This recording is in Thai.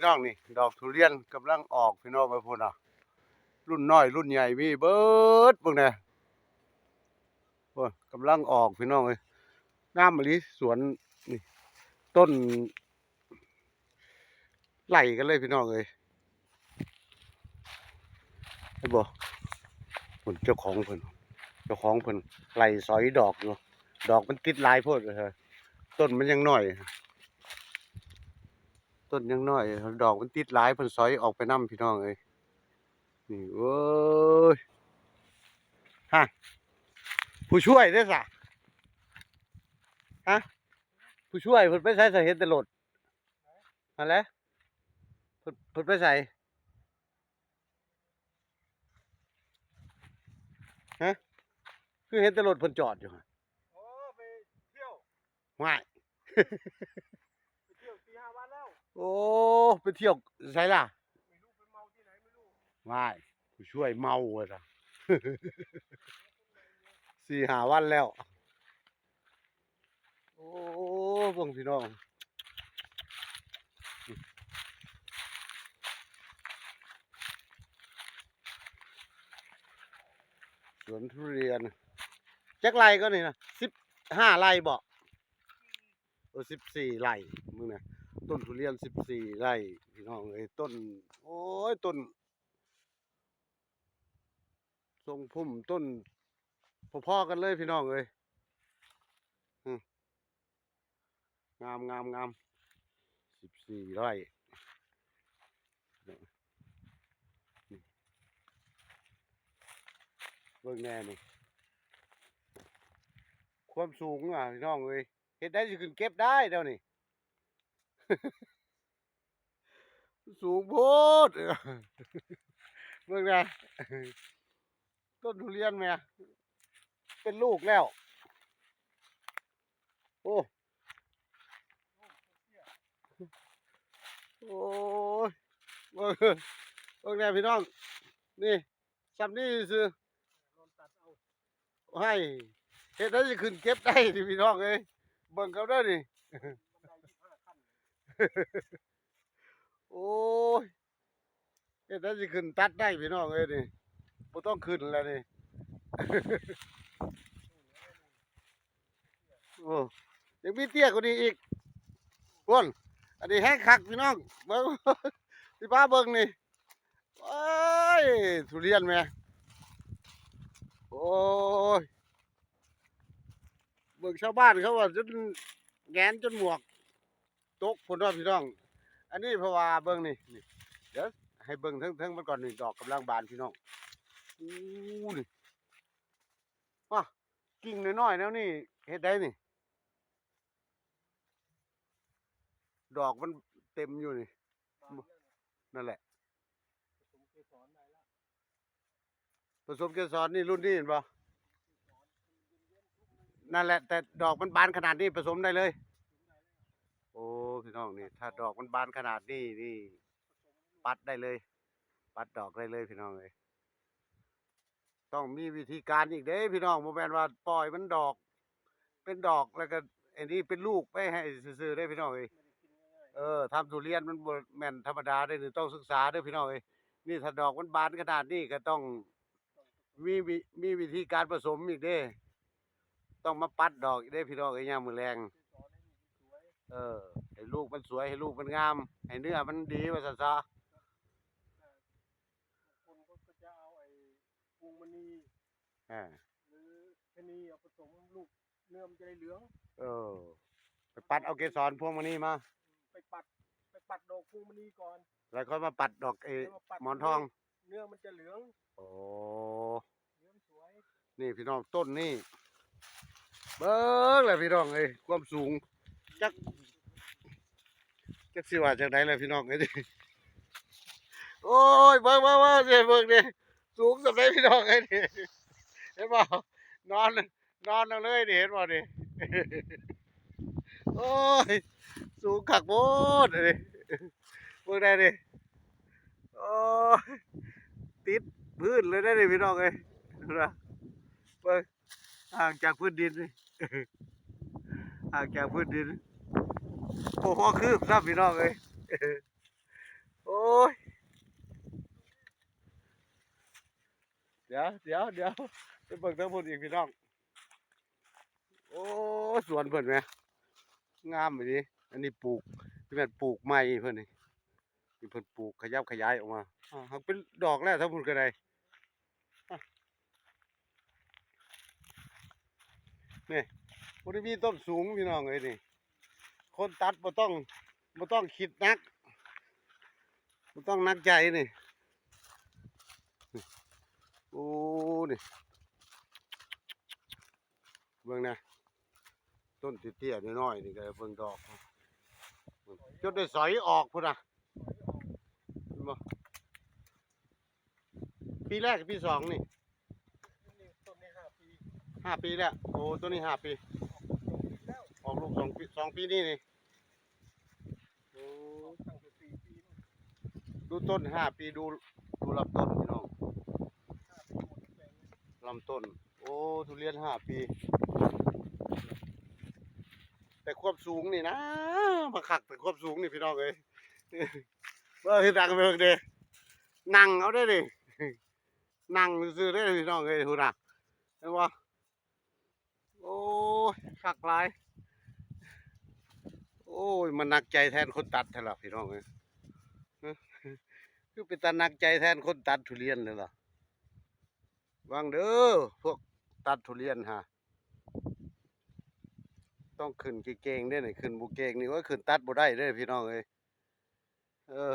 น้องนี่ดอกทุเรียนกำลังออกพี่น้องไปพุ่นอ่ะรุ่นน้อยรุ่นใหญ่มีเบิดพวกนี้โอ้ยกำลังออกพี่น้องเลยงามมะลิสวนนี่ต้นไหลกันเลยพี่น้องเลยไอ้บ่ผลเจ้าของเพิ่นไหลสอยดอกอยู่ดอกมันติดลายโพดเลยต้นมันยังน้อยต้นยังน้อยดอกมันติดลายเพิ่นสอยออกไปนํพี่น้องเลยนี่เว้ยฮะผู้ช่วยเด้อสะฮะผู้ช่วยเพิ่นไปใช้สาเหตุแต่โหลดนั่นแหละเพิ่นไปใส่ฮะคือเห็นแต่รถเพิ่นจอดอยู่หั่นโอ้ไปเที่ยวว้ายไปเที่ยว4-5 วันแล้วโอ้ไปเที่ยวไสล่ะไม่รู้ไปเมาที่ไหนไม่รู้ว้ายผู้ช่วยเมาว่าซั่น4-5 วันแล้วโอ้เบิ่งพี่น้องสวนทุเรียนจักไร่ก็นี่นะ15 ไร่บ่14 ไร่มึงน่ะต้นทุเรียน14 ไร่พี่น้องเอ้ยต้นโอ้ยต้นทรงพุ่มต้นพอๆกันเลยพี่น้องเอ้ยอืมงาม14 ไร่เบิ่งแน่นี่ความสูงอ่ะพี่น้องเอ้ยเฮ็ดได้สิขึ้นเก็บได้เดี๋ยวนี้ สูงโพดเบิ่งแน่ต้นทุเรียนแม่เป็นลูกแล้วโอ้โอ้ยเบิ่งแน่พี่น้องนี่ซ้ำนี่ซื่อโดนตัดเอาให้เฮ็ดได้สิขึ้นเก็บได้นี่พี่น้องเอ้ยเบิ่งเขาเด้อนี่ บันได25 ขั้นโอ้ยเฮ็ดได้สิขึ้นตัดได้พี่น้องเอ้ยนี่บ่ต้องขึ้นแล้วนี่ โอ้ยังมีเตี้ยกว่านี้อีกพุ่นอันนี้แห้งคักพี่น้องเบิ่ง สิพาเบิ่งนี่โอ้ยทุเรียนแม่โอ้ยเบิ่งชาวบ้านเขาว่าจนแหงนจนหมวกตกพุ่นว่าพี่น้องอันนี้เพราะว่าเบิ่งนี่เดี๋ยวให้เบิ่งเทิงๆมันก่อนนี่ดอกกำลังบานพี่น้องอู้นี่ว้ากิ่งน้อยๆแนวนี้เฮ็ดได้นี่ดอกมันเต็มอยู่นี่นั่นแหละผสมเกสรนี่รุ่นนี้เห็นป่ะนั่นแหละแต่ดอกมันบานขนาดนี้ผสมได้เลยโอ้พี่น้องนี่ถ้าดอกมันบานขนาดนี้นี่ปัดได้เลยปัดดอกได้เลยพี่น้องเลยต้องมีวิธีการอีกเด้พี่น้องโมแมนว่าปล่อยมันดอกเป็นดอกแล้วก็อันนี้เป็นลูกไปให้ซื่อๆได้พี่น้องเอ้ยทำทุเรียนมันบ่แม่นธรรมดาได้นี่ต้องศึกษาเด้อพี่น้องเอ้ยนี่ถ้าดอกมันบานขนาดนี้ก็ต้องมีวิธีการผสมอีกเด้ต้องมาปัดดอกอีกเด้พี่น้องเอ้ยยามมื้อแลงเออให้ลูกมันสวยให้ลูกมันงามให้เนื้อมันดีว่าซั่นซะคนก็จะเอาไอ้พวงมณีอาหรือชะนีเอาผสมลูกเนื้อมันจะได้เหลืองเออไปปัดเอาเกสรพวงมณีมาไปปัดดอกพวงมณีก่อนแล้วค่อยมาปัดดอกแล้วมาปัดหมอนทองเนื้อมันจะเหลืองโอ้เหลืองสวยนี่พี่น้องต้นนี่เบิ่งแหละพี่น้องเอ้ยความสูงจักสิว่าจังได๋ล่ะพี่น้องเอ้ยดิโอ้ยเบิ่งสิเบิ่งดิสูงส่ำใดพี่น้องเอ้ยนี่เห็นบ่นอนเอาเลยนี่เห็นบ่นี่โอ้ยสูงคักโพดอันนี้เบิ่งได้ดิโอ้ยติดพื้นเลยได้ดิพี่น้องเอ้ยดูนะเบิ่งห่างจากพื้นดินนี่ห่างจากพื้นดินโอ้โหคืบซ้ำพี่น้องเอ้ย เดี๋ยวไปเบิ่งทั้งพุ่นอีกพี่น้องโอ้สวนเพิ่นแหมงามแบบนี้อันนี้ปลูกที่แม่นปลูกใหม่เพิ่นนี่เพิ่นปลูกขยับขยายออกมาหักเป็นดอกแล้วทั้งพุ่นก็ได้นี่บ่ได้มีต้นสูงพี่น้องเอ้ยนี่คนตัดบ่ต้องคิดนักบ่ต้องนักใจนี่โอ้นี่เบิ่งนะต้นเตี้ยๆน้อยๆนี่ก็เบิ่งดอกจนได้สอยออกพุ่นน่ะเห็นบ่ปีแรกกับปีสองนี่ นี่ต้นนี้5 ปี 5 ปีแล้วโอ้ตัวนี้5 ปี แล้ว ออกลูก2 ปีนี่นี่โอ้ ตั้งแต่4 ปีนู่น ดูต้น5 ปีดูลำต้นพี่น้อง 5 ปีหมดแปลงเลย ลำต้นโอ้ทุเรียน5 ปีแต่ความสูงนี่นะมาคักแต่ความสูงนี่พี่น้องเอ้ยเบิ่งดังเบิ่งเด้นั่งเอาได้ดินั่งซื่อๆได้พี่น้องเอ้ยหุ่นน่ะเห็นบ่โอ้ยคักหลายโอ้ยมันหนักใจแทนคนตัดแท้ล่ะพี่น้องเอ้ยคือเป็นตาหนักใจแทนคนตัดทุเรียนเลยล่ะวางเด้อพวกตัดทุเรียนฮะต้องขึ้นเก่งๆเด้อนี่ขึ้นบ่เก่งนี่ว่าขึ้นตัดบ่ได้เด้อพี่น้องเอ้ยเออ